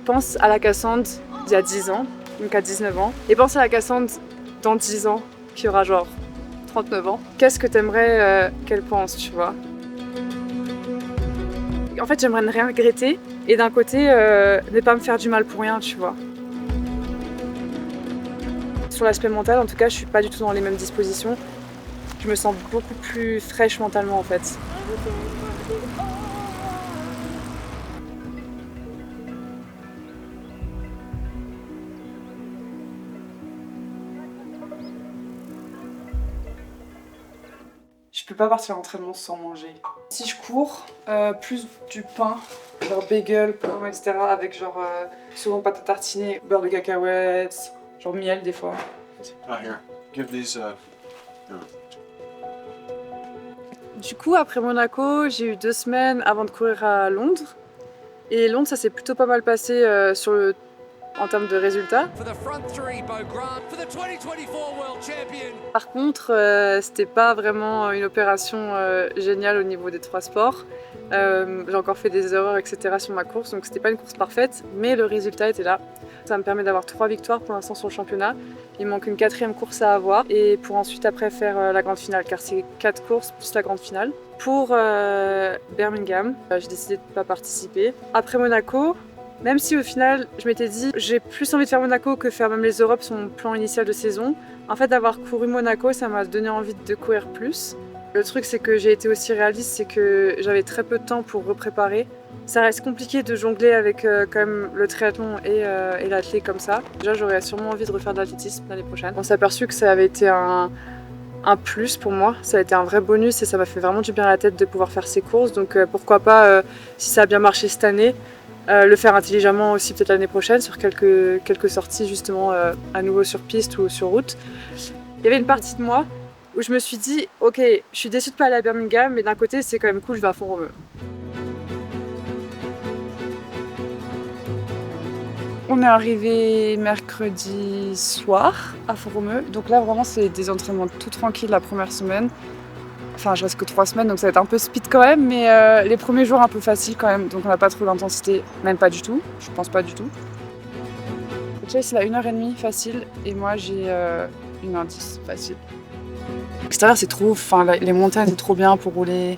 pense à la Cassandre il y a 10 ans, donc à 19 ans, et pense à la Cassandre dans 10 ans, qui aura genre 39 ans. Qu'est-ce que t'aimerais qu'elle pense, tu vois? En fait, j'aimerais ne rien regretter, et d'un côté, ne pas me faire du mal pour rien, tu vois. Sur l'aspect mental, en tout cas, je suis pas du tout dans les mêmes dispositions. Je me sens beaucoup plus fraîche mentalement, en fait. Je peux pas partir à l'entraînement sans manger. Si je cours, plus du pain, genre bagel, pain, etc. avec genre souvent pâte à tartiner, beurre de cacahuètes, genre miel des fois. Ah, here. Give these. Du coup, après Monaco, j'ai eu 2 semaines avant de courir à Londres. Et Londres, ça s'est plutôt pas mal passé en termes de résultats. Par contre, c'était pas vraiment une opération géniale au niveau des 3 sports. J'ai encore fait des erreurs, etc. sur ma course, donc c'était pas une course parfaite, mais le résultat était là. Ça me permet d'avoir 3 victoires pour l'instant sur le championnat. Il manque une 4e course à avoir, et pour ensuite après faire la grande finale, car c'est 4 courses plus la grande finale. Pour Birmingham, j'ai décidé de ne pas participer. Après Monaco, même si au final je m'étais dit j'ai plus envie de faire Monaco que faire même les Europes sur mon plan initial de saison, en fait d'avoir couru Monaco ça m'a donné envie de courir plus. Le truc c'est que j'ai été aussi réaliste, c'est que j'avais très peu de temps pour repréparer. Ça reste compliqué de jongler avec quand même le triathlon et l'athlé comme ça. Déjà j'aurais sûrement envie de refaire de l'athlétisme l'année prochaine. On s'est aperçu que ça avait été un plus pour moi, ça a été un vrai bonus et ça m'a fait vraiment du bien à la tête de pouvoir faire ces courses, donc pourquoi pas, si ça a bien marché cette année, le faire intelligemment aussi peut-être l'année prochaine sur quelques sorties justement à nouveau sur piste ou sur route. Il y avait une partie de moi où je me suis dit ok, je suis déçue de pas aller à Birmingham, mais d'un côté c'est quand même cool, je vais à Font-Romeu. On est arrivé mercredi soir à Font-Romeu, donc là vraiment c'est des entraînements tout tranquilles la première semaine. Enfin je reste que 3 semaines donc ça va être un peu speed quand même, mais les premiers jours un peu faciles quand même, donc on n'a pas trop d'intensité, même pas du tout, je pense pas du tout. Chase il a 1h30 facile et moi j'ai 1h10 facile. L'extérieur c'est trop, enfin les montagnes c'est trop bien pour rouler.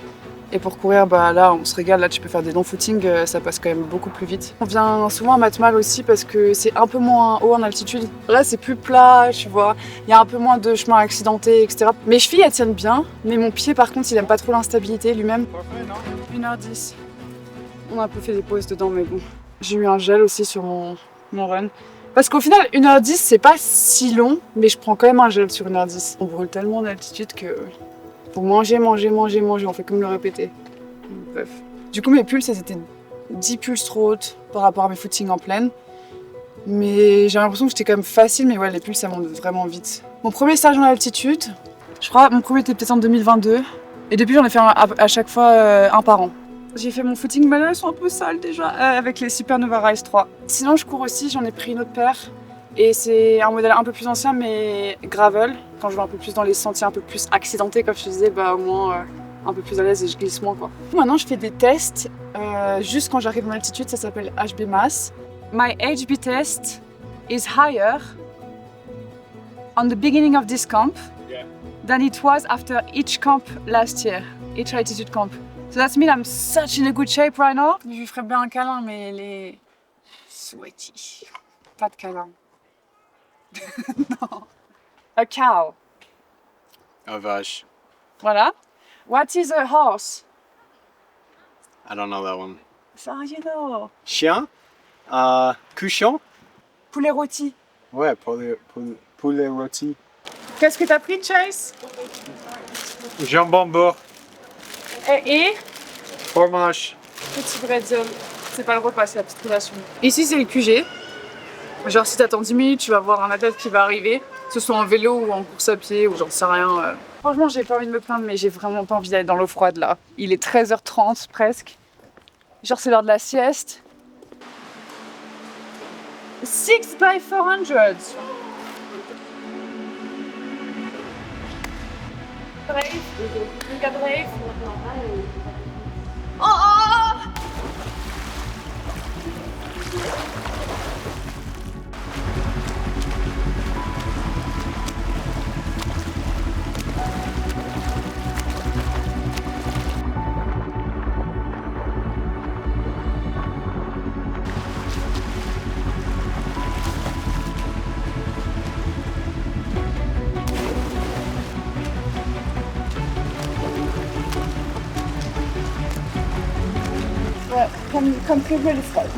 Et pour courir, bah là on se régale, là tu peux faire des longs footings, ça passe quand même beaucoup plus vite. On vient souvent à Matmal aussi parce que c'est un peu moins haut en altitude. Là c'est plus plat, tu vois, il y a un peu moins de chemins accidentés, etc. Mes chevilles elles tiennent bien, mais mon pied par contre il aime pas trop l'instabilité lui-même. 1h10. On a un peu fait des pauses dedans mais bon. J'ai eu un gel aussi sur mon run. Parce qu'au final 1h10 c'est pas si long, mais je prends quand même un gel sur 1h10. On brûle tellement d'altitude que... Faut manger, on fait comme le répéter. Bref. Du coup mes pulses elles étaient 10 pulses trop hautes par rapport à mes footings en plaine. Mais j'ai l'impression que j'étais quand même facile, mais ouais les pulses ça monte vraiment vite. Mon premier stage en altitude, je crois mon premier était peut-être en 2022. Et depuis j'en ai fait à chaque fois un par an. J'ai fait mon footing, mais là elles sont un peu sales déjà, avec les Supernova Rise 3. Sinon je cours aussi, j'en ai pris une autre paire. Et c'est un modèle un peu plus ancien mais gravel. Quand je vais un peu plus dans les sentiers un peu plus accidentés comme je te disais, bah au moins un peu plus à l'aise et je glisse moins quoi. Maintenant je fais des tests juste quand j'arrive en altitude, ça s'appelle HB Mass. My HB test is higher on the beginning of this camp than it was after each camp last year, each altitude camp. So that means I'm such in a good shape right now. Je lui ferais bien un câlin mais elle est sweaty. Pas de câlin. Non. A cow. A vache. Voilà. What is a horse? I don't know that one. Ça, you know. Chien? Cochon? Poulet rôti. Ouais, poulet rôti. Qu'est-ce que t'as pris, Chase? Jambon beurre. Et Fromage. petit bretzel. C'est pas le repas, c'est la petite collation. Ici, c'est le QG. Genre, si t'attends 10 minutes, tu vas voir un athlète qui va arriver, que ce soit en vélo ou en course à pied ou j'en sais rien. Franchement, j'ai pas envie de me plaindre, mais j'ai vraiment pas envie d'aller dans l'eau froide là. Il est 13h30 presque. Genre, c'est l'heure de la sieste. 6 by 400. Brave. Lucas Brave. Oh, oh, oh. Ouais, comme prévu, elle est froide.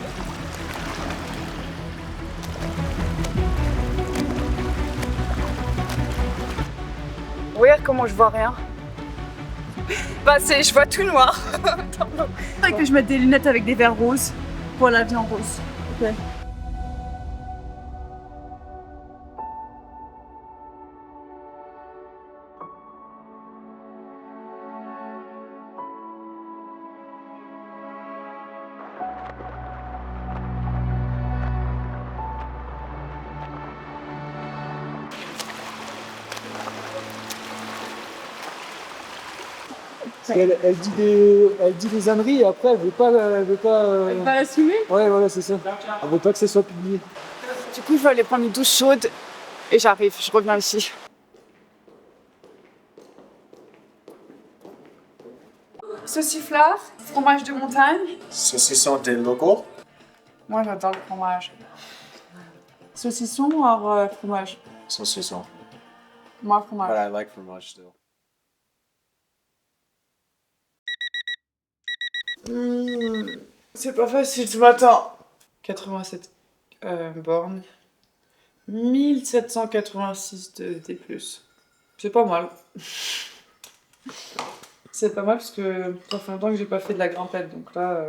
Regarde comment je vois rien. Bah je vois tout noir. Il faudrait que je mette des lunettes avec des verres roses pour la vie en rose. Ok. Elle dit des âneries et après elle veut pas. Elle va l'assumer. Ouais, voilà, c'est ça. Elle veut pas que ça soit publié. Du coup, je vais aller prendre une douche chaude et j'arrive, je reviens ici. Sauciflard, fromage de montagne. Saucisson des locaux. Moi, j'adore le fromage. Saucisson ou fromage? Saucisson. Moi, But fromage. I like fromage still. C'est pas facile ce matin. 87 bornes. 1786 de D+. C'est pas mal. C'est pas mal parce que ça fait longtemps que j'ai pas fait de la grimpette, donc là,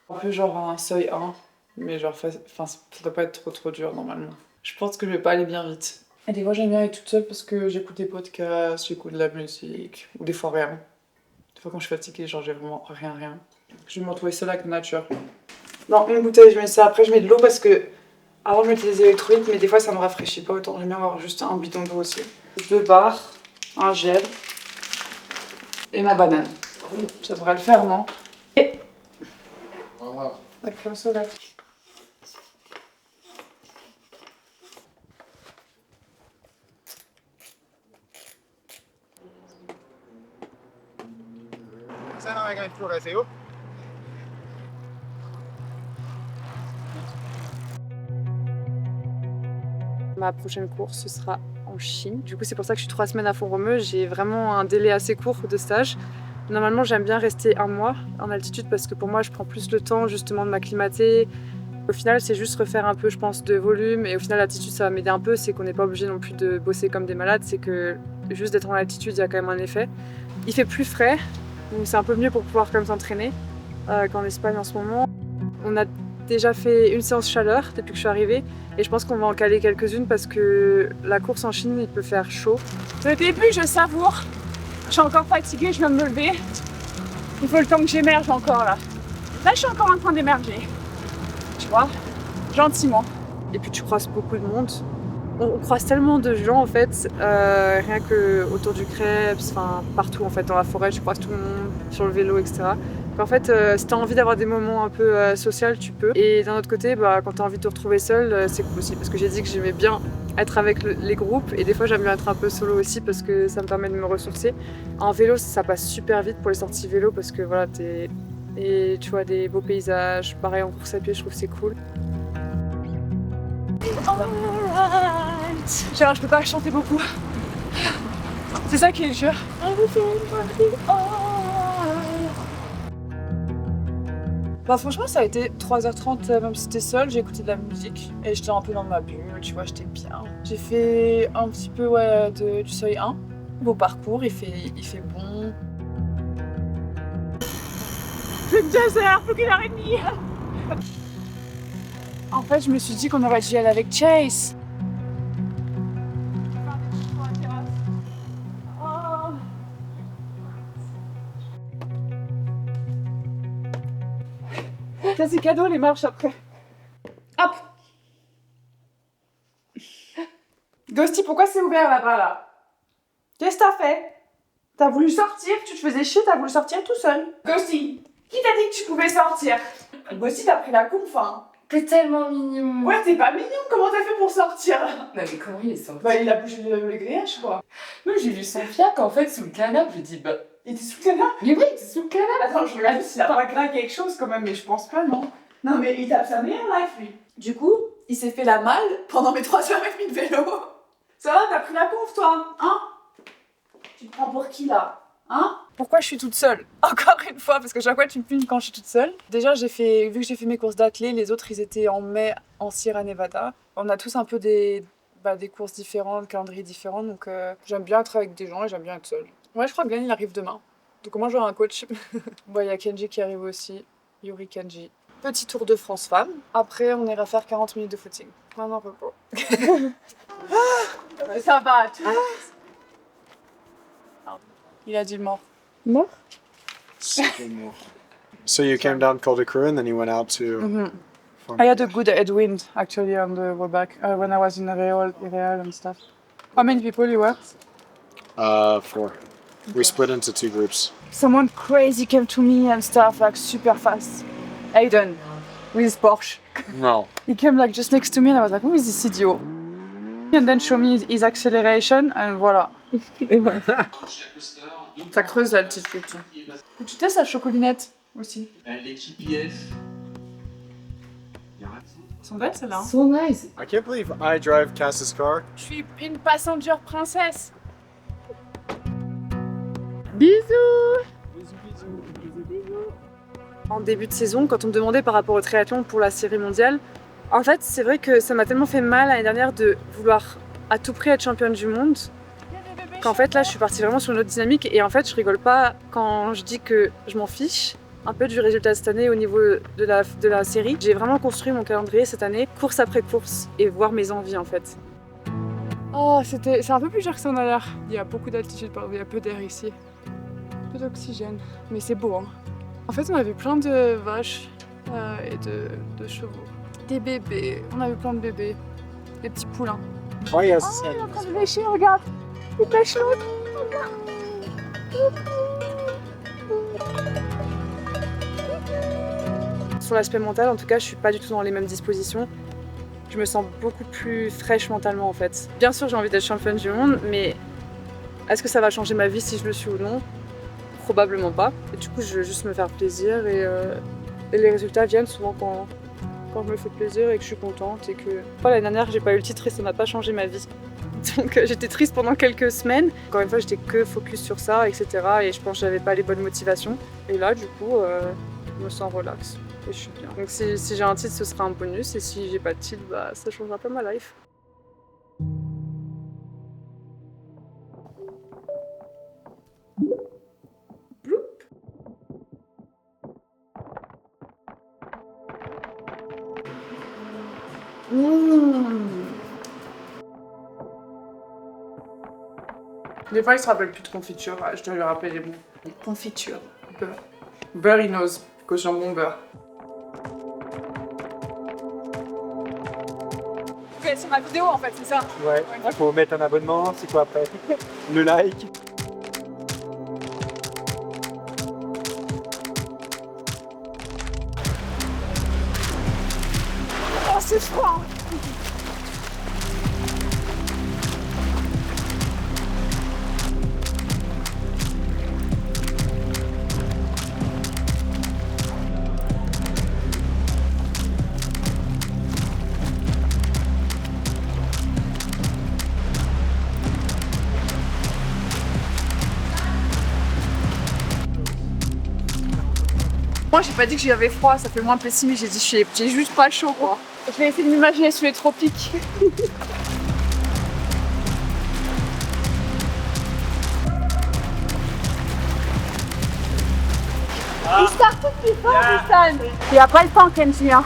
un peu genre un seuil 1, mais genre, enfin, ça doit pas être trop dur normalement. Je pense que je vais pas aller bien vite. Et des fois, j'aime bien être toute seule parce que j'écoute des podcasts, j'écoute de la musique, ou des fois rien. Des fois, quand je suis fatiguée, genre, j'ai vraiment rien. Je vais me retrouver seule avec la nature. Dans une bouteille, je mets ça. Après, je mets de l'eau parce que avant, je mettais des électrolytes, mais des fois, ça me rafraîchit pas autant. J'aime bien avoir juste un bidon d'eau aussi. 2 barres, un gel et ma banane. Ça devrait le faire, non? Et la crème solaire. Ça non, avec un tour assez haut. Ma prochaine course, ce sera en Chine. Du coup, c'est pour ça que je suis 3 semaines à Font-Romeu. J'ai vraiment un délai assez court de stage. Normalement, j'aime bien rester 1 mois en altitude parce que pour moi, je prends plus le temps justement de m'acclimater. Au final, c'est juste refaire un peu, je pense, de volume. Et au final, l'altitude, ça va m'aider un peu. C'est qu'on n'est pas obligé non plus de bosser comme des malades. C'est que juste d'être en altitude, il y a quand même un effet. Il fait plus frais, donc c'est un peu mieux pour pouvoir quand même s'entraîner qu'en Espagne en ce moment. On a déjà fait une séance chaleur depuis que je suis arrivée et je pense qu'on va en caler quelques-unes parce que la course en Chine, il peut faire chaud. Le début, je savoure. Je suis encore fatiguée, je viens de me lever. Il faut le temps que j'émerge encore là. Là, je suis encore en train d'émerger. Tu vois, gentiment. Et puis tu croises beaucoup de monde. On croise tellement de gens en fait, rien que autour du Crêpes, enfin partout en fait dans la forêt, tu croises tout le monde sur le vélo, etc. En fait, si tu as envie d'avoir des moments un peu sociaux, tu peux. Et d'un autre côté, quand tu as envie de te retrouver seul, c'est cool aussi. Parce que j'ai dit que j'aimais bien être avec les groupes. Et des fois, j'aime bien être un peu solo aussi parce que ça me permet de me ressourcer. En vélo, ça passe super vite pour les sorties vélo parce que voilà, et tu vois des beaux paysages. Pareil, en course à pied, je trouve que c'est cool. Alright. Genre, je peux pas chanter beaucoup. C'est ça qui est dur. Franchement, ça a été 3h30, même si c'était seul, j'ai écouté de la musique et j'étais un peu dans ma bulle, tu vois, j'étais bien. J'ai fait un petit peu du seuil 1. Beau parcours, il fait bon. C'est 2h, plus qu'1h30. En fait, je me suis dit qu'on aurait dû aller avec Chase. Ça c'est cadeau les marches après. Hop. Ghosty, pourquoi c'est ouvert là-bas là? Qu'est-ce que t'as fait? T'as voulu sortir, tu te faisais chier, t'as voulu sortir tout seul. Ghosty, qui t'a dit que tu pouvais sortir? Ghosty, t'as pris la conf, hein. T'es tellement mignon. Ouais, t'es pas mignon, comment t'as fait pour sortir? Non mais comment il est sorti? Il a bougé les grillages quoi. Non, j'ai vu son fiac en fait sous le canapé, je dis Il était sous le canapé? mais oui, il était sous le canapé. Attends, je regarde s'il a pas craqué quelque chose quand même, mais je pense pas, non. Non, mais il tape sa meilleure life, lui. Du coup, il s'est fait la malle pendant mes 3h30 de vélo. Ça va, t'as pris la conf, toi, hein? Tu te prends pour qui, là? Hein? Pourquoi je suis toute seule? Encore une fois, parce que chaque fois tu me filmes quand je suis toute seule. Déjà, vu que j'ai fait mes courses d'athlée, les autres ils étaient en mai en Sierra Nevada. On a tous un peu des courses différentes, calendriers différents, donc j'aime bien être avec des gens et j'aime bien être seule. Ouais, je crois que Glenn il arrive demain. Donc moi j'aurai un coach. Bon, il y a Kenji qui arrive aussi. Yuri Kenji. Petit tour de France femme. Après, on ira faire 40 minutes de footing. Maintenant, repos. Ça va. Il a dit mort. Mort? Super mort. So you came down Col de Cru and then you went out to... I had a good headwind actually on the way back when I was in Real and stuff. How many people you were? 4. We split into 2 groups. Someone crazy came to me and stuff like super fast. Aiden with his Porsche. No. He came like just next to me and I was like, who is this idiot? And then show me his acceleration and voilà. Et voilà. Ça creuse l'altitude. Tu testes la chocolinette aussi. L'équipe IF. Elles sont belles celles-là. So nice. I can't believe I drive Cass's car. Je suis une passenger princesse. Bisous. En début de saison, quand on me demandait par rapport au triathlon pour la série mondiale, en fait, c'est vrai que ça m'a tellement fait mal l'année dernière de vouloir à tout prix être championne du monde qu'en fait là je suis partie vraiment sur une autre dynamique et en fait je rigole pas quand je dis que je m'en fiche un peu du résultat de cette année au niveau de la série. J'ai vraiment construit mon calendrier cette année, course après course et voir mes envies en fait. Oh, c'est un peu plus dur que ça en a l'air. Il y a beaucoup d'altitude, il y a peu d'air ici. Peu d'oxygène, mais c'est beau hein. En fait on a vu plein de vaches et de chevaux. Des bébés, on a vu plein de bébés. Des petits poulains. Oh yes. Oh, il est en train de lécher, regarde. Il pêche l'autre. Sur l'aspect mental, en tout cas, je suis pas du tout dans les mêmes dispositions. Je me sens beaucoup plus fraîche mentalement en fait. Bien sûr, j'ai envie d'être championne du monde, mais est-ce que ça va changer ma vie si je le suis ou non? Probablement pas. Et du coup, je veux juste me faire plaisir et les résultats viennent souvent quand je me fais plaisir et que je suis contente et que... L'année dernière, j'ai pas eu le titre et ça n'a pas changé ma vie. Donc j'étais triste pendant quelques semaines. Encore une fois, j'étais que focus sur ça, etc. Et je pense que j'avais pas les bonnes motivations. Et là, du coup, je me sens relax et je suis bien. Donc si j'ai un titre, ce sera un bonus. Et si j'ai pas de titre, bah, ça changera pas ma life. Des fois, il se rappelle plus de confiture. Je dois lui rappeler les mots. Confiture. Beurre. Beurre, il knows. Que jambon beurre. Ok, c'est ma vidéo en fait, c'est ça? Ouais, il faut mettre un abonnement, c'est quoi après? Le like. Oh, c'est froid! Moi j'ai pas dit que j'avais froid, ça fait moins pessimiste, j'ai dit j'ai juste pas chaud quoi. Je vais essayer de m'imaginer sur les tropiques. Il start tout plus fort, Nissan. Il n'y a pas le temps, Kenji. Hein.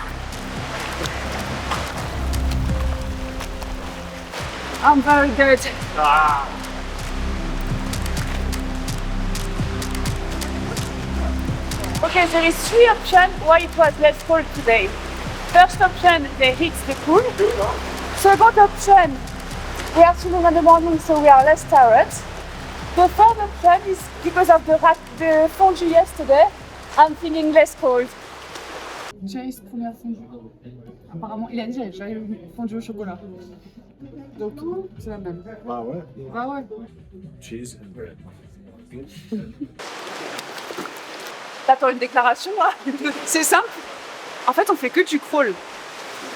I'm very good. Okay, there is 3 options why it was less cold today. First option, they hit the pool. Second option, we are swimming in the morning, so we are less tired. The third option is because of the fondue yesterday, I'm feeling less cold. Chase, première fondue. Apparemment, il a dit j'avais eu fondue au chocolat. Donc, c'est la même. Ah ouais? Ah ouais. Cheese and bread. T'attends une déclaration là? C'est simple. En fait, on fait que du crawl.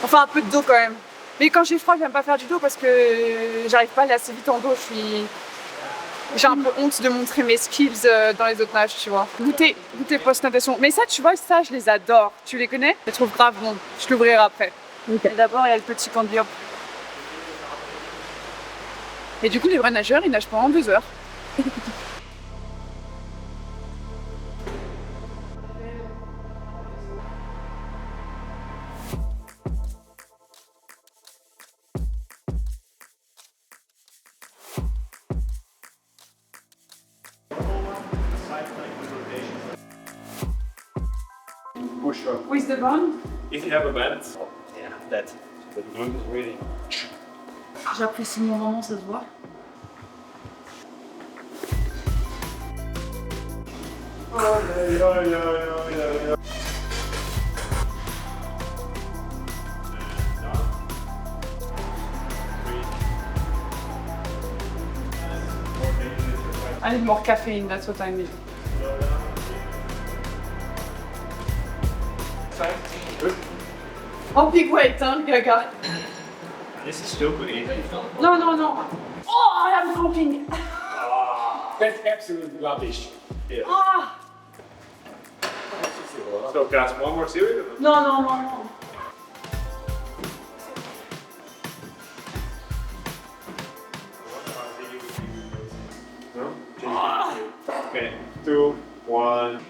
Enfin, un peu de dos quand même. Mais quand j'ai froid, j'aime pas faire du dos parce que j'arrive pas à aller assez vite en dos. J'ai un peu honte de montrer mes skills dans les autres nages, tu vois. Goûter post-natation. Mais ça, tu vois, ça, je les adore. Tu les connais? Je les trouve grave bon. Je l'ouvrirai après. Ok. D'abord, il y a le petit candy hop. Et du coup, les vrais nageurs, ils nagent pendant 2 heures. Push up. Où is the bone? If you have a band, yeah, that. But doing is really. J'apprécie mon moment, ça se voit. I need more caffeine, that's what I need. Oh, big weight, hein, Gaga. This is stupid easy. Non, non, non. Oh, I am cramping. That's absolute rubbish. Yeah. Ah. So, guys, one more series? Non, non, non, non. No? Okay, 2, 1.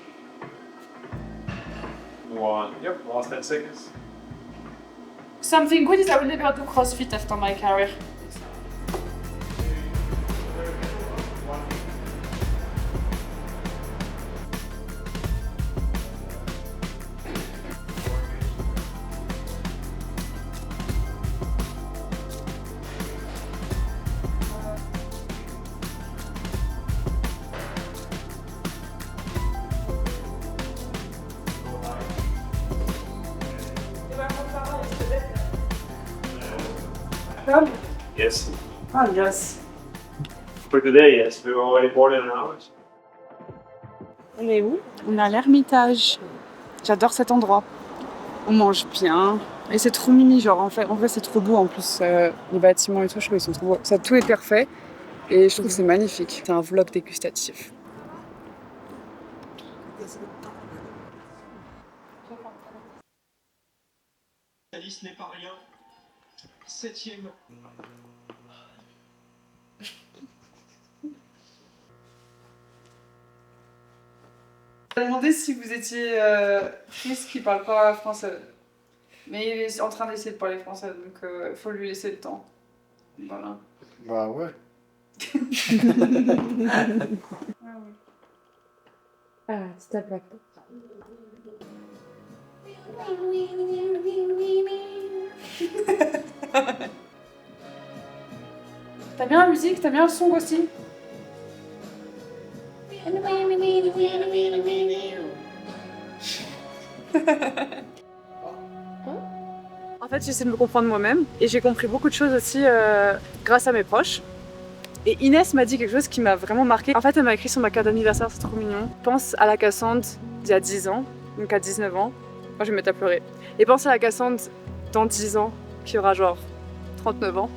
1. Yep, last 10 seconds. Something good is I will never do CrossFit after my career. Yes. Ah, yes. For today, yes. We're already more than an hour. On est où? On est à l'Ermitage. J'adore cet endroit. On mange bien. Et c'est trop mini, genre en vrai c'est trop beau en plus. Les bâtiments et tout, je trouve ils sont trop beaux. Ça, tout est parfait. Et je trouve que c'est magnifique. C'est un vlog dégustatif. Alice n'est pas rien. 7ème. Je me demandé si vous étiez Chris qui parle pas français. Mais il est en train d'essayer de parler français, donc il faut lui laisser le temps. Voilà. Bah ouais. Ah, stop là. T'as bien la musique? T'as bien le son aussi? En fait, j'essaie de me comprendre moi-même et j'ai compris beaucoup de choses aussi grâce à mes proches. Et Inès m'a dit quelque chose qui m'a vraiment marqué. En fait, elle m'a écrit sur ma carte d'anniversaire, c'est trop mignon. Pense à la Cassandre d'il y a 10 ans, donc à 19 ans. Moi, je vais me mettre à pleurer. Et pense à la Cassandre dans 10 ans, qui aura genre 39 ans.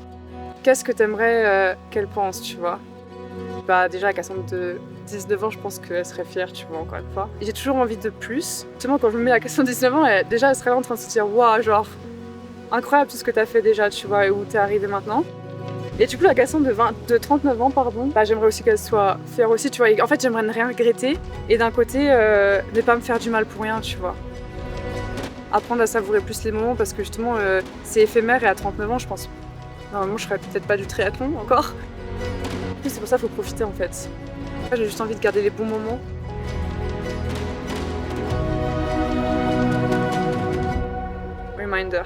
Qu'est-ce que t'aimerais qu'elle pense, tu vois? Bah déjà, la Cassandre de 19 ans, je pense qu'elle serait fière, tu vois, encore une fois. Et j'ai toujours envie de plus. Justement, quand je me mets à la Cassandre de 19 ans, déjà, elle serait là en train de se dire « Waouh, genre, incroyable tout ce que t'as fait déjà, tu vois, et où t'es arrivé maintenant. » Et du coup, la Cassandre de 39 ans, pardon, bah, j'aimerais aussi qu'elle soit fière aussi, tu vois. Et en fait, j'aimerais ne rien regretter et d'un côté, ne pas me faire du mal pour rien, tu vois. Apprendre à savourer plus les moments parce que justement, c'est éphémère et à 39 ans, je pense, normalement, je ferais peut-être pas du triathlon encore. C'est pour ça qu'il faut profiter en fait. J'ai juste envie de garder les bons moments. Reminder.